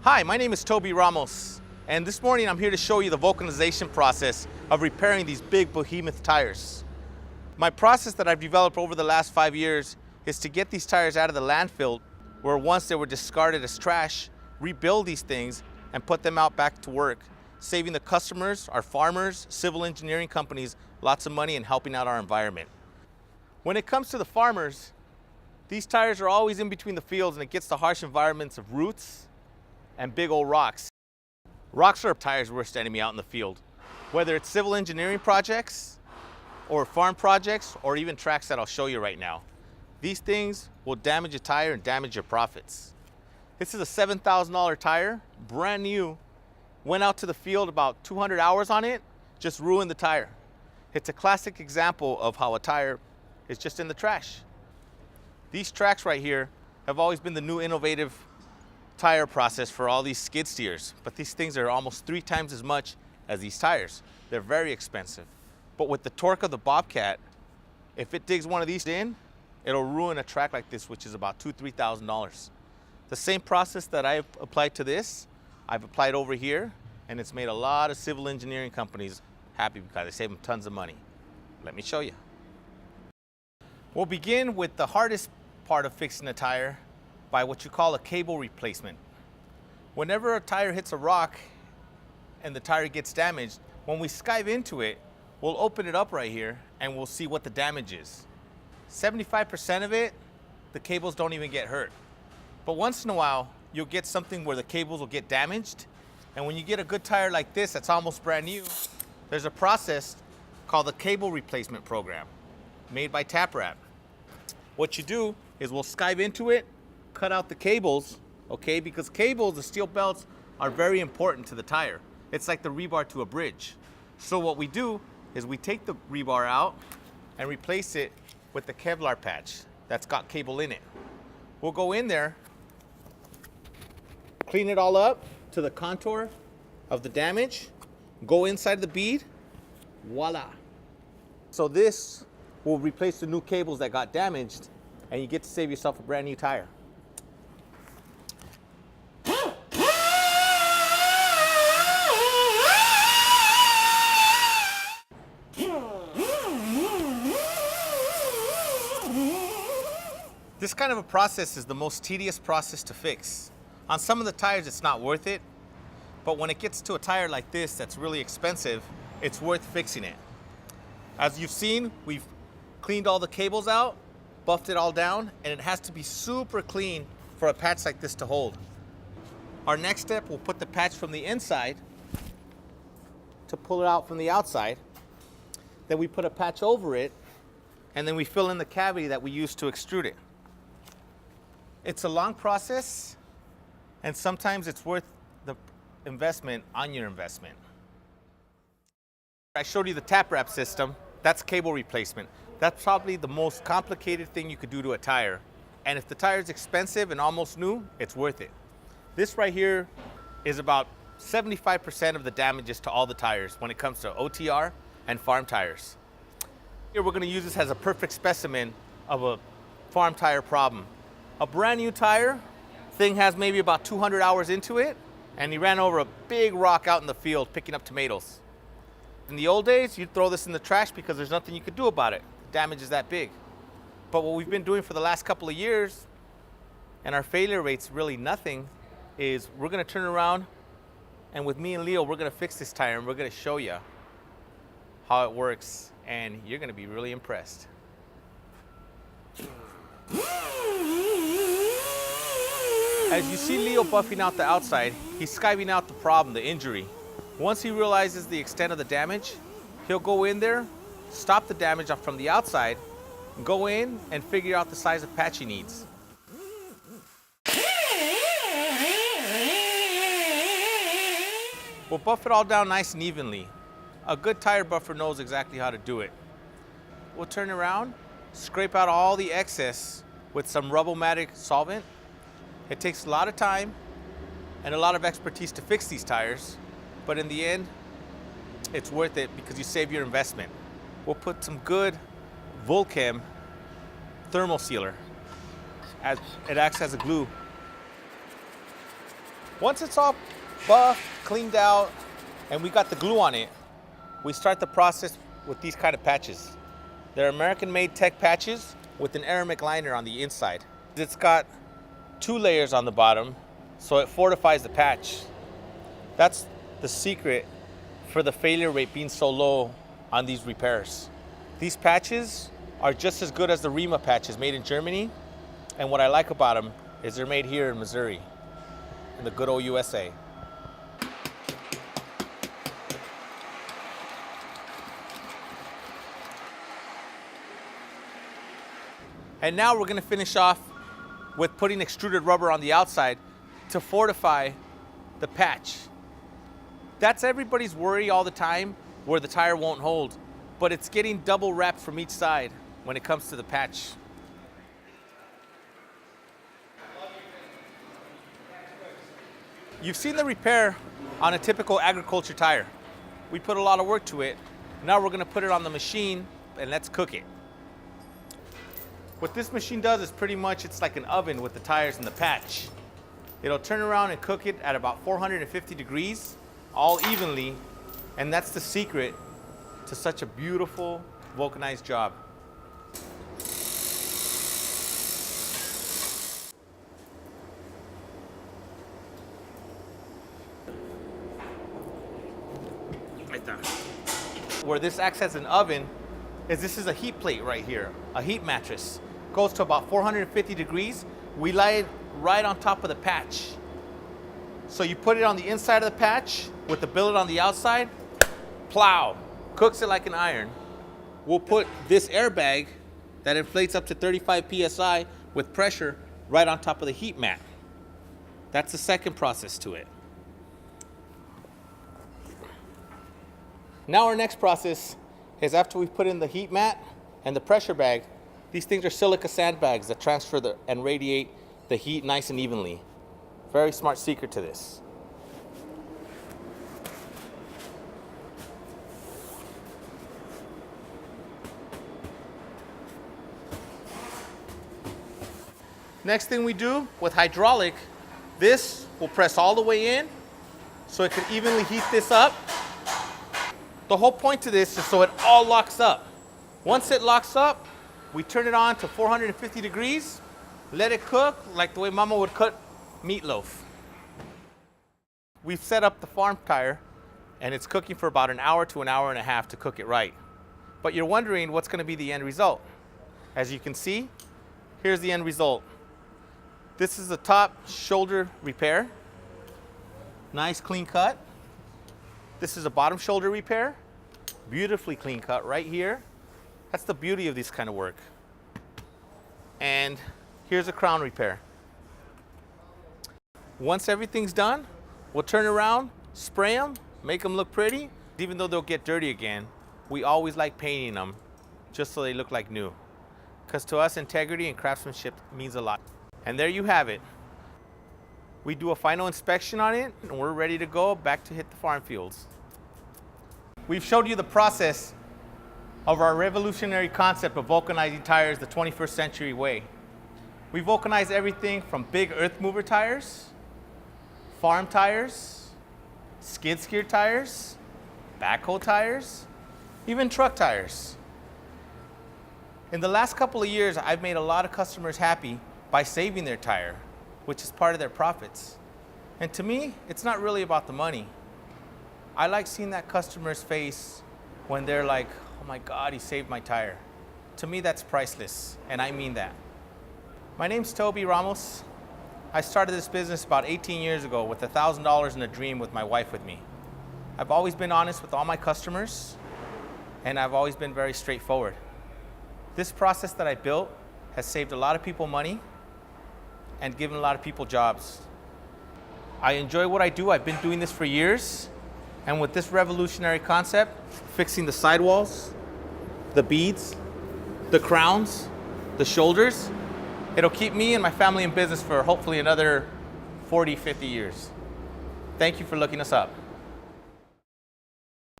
Hi, my name is Toby Ramos, and this morning I'm here to show you the vulcanization process of repairing these big behemoth tires. My process that I've developed over the last 5 years is to get these tires out of the landfill where once they were discarded as trash, rebuild these things and put them out back to work, saving the customers, our farmers, civil engineering companies lots of money and helping out our environment. When it comes to the farmers, these tires are always in between the fields and it gets the harsh environments of roots and big old rocks. Rocks are a tire's worst enemy out in the field. Whether it's civil engineering projects or farm projects or even tracks that I'll show you right now. These things will damage a tire and damage your profits. This is a $7,000 tire, brand new. Went out to the field about 200 hours on it, just ruined the tire. It's a classic example of how a tire is just in the trash. These tracks right here have always been the new innovative tire process for all these skid steers, but these things are almost 3 times as much as these tires. They're very expensive. But with the torque of the Bobcat, if it digs one of these in, it'll ruin a track like this, which is about $2,000 to $3,000. The same process that I've applied to this, I've applied over here, and it's made a lot of civil engineering companies happy because they save them tons of money. Let me show you. We'll begin with the hardest part of fixing a tire by what you call a cable replacement. Whenever a tire hits a rock and the tire gets damaged, when we skive into it, we'll open it up right here and we'll see what the damage is. 75% of it, the cables don't even get hurt. But once in a while, you'll get something where the cables will get damaged. And when you get a good tire like this that's almost brand new, there's a process called the cable replacement program made by Taprap. What you do is we'll skive into it, cut out the cables, okay? Because cables, the steel belts, are very important to the tire. It's like the rebar to a bridge. So what we do is we take the rebar out and replace it with the Kevlar patch that's got cable in it. We'll go in there, clean it all up to the contour of the damage, go inside the bead, voila. So this will replace the new cables that got damaged and you get to save yourself a brand new tire. This kind of a process is the most tedious process to fix. On some of the tires, it's not worth it, but when it gets to a tire like this that's really expensive, it's worth fixing it. As you've seen, we've cleaned all the cables out, buffed it all down, and it has to be super clean for a patch like this to hold. Our next step, we'll put the patch from the inside to pull it out from the outside. Then we put a patch over it, and then we fill in the cavity that we used to extrude it. It's a long process, and sometimes it's worth the investment on your investment. I showed you the Taprap system. That's cable replacement. That's probably the most complicated thing you could do to a tire. And if the tire is expensive and almost new, it's worth it. This right here is about 75% of the damages to all the tires when it comes to OTR and farm tires. Here we're going to use this as a perfect specimen of a farm tire problem. A brand new tire, thing has maybe about 200 hours into it, and he ran over a big rock out in the field picking up tomatoes. In the old days, you'd throw this in the trash because there's nothing you could do about it. The damage is that big. But what we've been doing for the last couple of years, and our failure rate's really nothing, is we're gonna turn around, and with me and Leo, we're gonna fix this tire, and we're gonna show you how it works, and you're gonna be really impressed. As you see Leo buffing out the outside, he's skiving out the problem, the injury. Once he realizes the extent of the damage, he'll go in there, stop the damage from the outside, go in and figure out the size of patch he needs. We'll buff it all down nice and evenly. A good tire buffer knows exactly how to do it. We'll turn around, scrape out all the excess with some Rubble-Matic solvent. It takes a lot of time and a lot of expertise to fix these tires, but in the end, it's worth it because you save your investment. We'll put some good Vulchem thermal sealer. It acts as a glue. Once it's all buffed, cleaned out, and we got the glue on it, we start the process with these kind of patches. They're American-made tech patches with an Aramid liner on the inside. It's got 2 layers on the bottom, so it fortifies the patch. That's the secret for the failure rate being so low on these repairs. These patches are just as good as the Ramos patches made in Germany, and what I like about them is they're made here in Missouri, in the good old USA. And now we're gonna finish off with putting extruded rubber on the outside to fortify the patch. That's everybody's worry all the time, where the tire won't hold, but it's getting double wrapped from each side when it comes to the patch. You've seen the repair on a typical agriculture tire. We put a lot of work to it. Now we're gonna put it on the machine and let's cook it. What this machine does is pretty much, it's like an oven with the tires and the patch. It'll turn around and cook it at about 450 degrees, all evenly, and that's the secret to such a beautiful, vulcanized job. Where this acts as an oven is this is a heat plate right here, a heat mattress. Goes to about 450 degrees. We lay it right on top of the patch. So you put it on the inside of the patch with the billet on the outside, plow, cooks it like an iron. We'll put this airbag that inflates up to 35 PSI with pressure right on top of the heat mat. That's the second process to it. Now our next process is after we've put in the heat mat and the pressure bag, these things are silica sandbags that transfer and radiate the heat nice and evenly. Very smart secret to this. Next thing we do with hydraulic, this will press all the way in so it can evenly heat this up. The whole point to this is so it all locks up. Once it locks up, we turn it on to 450 degrees, let it cook like the way Mama would cook meatloaf. We've set up the farm tire and it's cooking for about an hour to an hour and a half to cook it right. But you're wondering what's gonna be the end result. As you can see, here's the end result. This is the top shoulder repair. Nice clean cut. This is a bottom shoulder repair. Beautifully clean cut right here. That's the beauty of this kind of work. And here's a crown repair. Once everything's done, we'll turn around, spray them, make them look pretty. Even though they'll get dirty again, we always like painting them just so they look like new. Because to us, integrity and craftsmanship means a lot. And there you have it. We do a final inspection on it and we're ready to go back to hit the farm fields. We've showed you the process of our revolutionary concept of vulcanizing tires the 21st century way. We vulcanize everything from big earth mover tires, farm tires, skid steer tires, backhoe tires, even truck tires. In the last couple of years, I've made a lot of customers happy by saving their tire, which is part of their profits. And to me, it's not really about the money. I like seeing that customer's face when they're like, oh my God, he saved my tire. To me, that's priceless, and I mean that. My name's Toby Ramos. I started this business about 18 years ago with $1,000 in a dream with my wife with me. I've always been honest with all my customers, and I've always been very straightforward. This process that I built has saved a lot of people money and given a lot of people jobs. I enjoy what I do. I've been doing this for years. And with this revolutionary concept, fixing the sidewalls, the beads, the crowns, the shoulders, it'll keep me and my family in business for hopefully another 40, 50 years. Thank you for looking us up.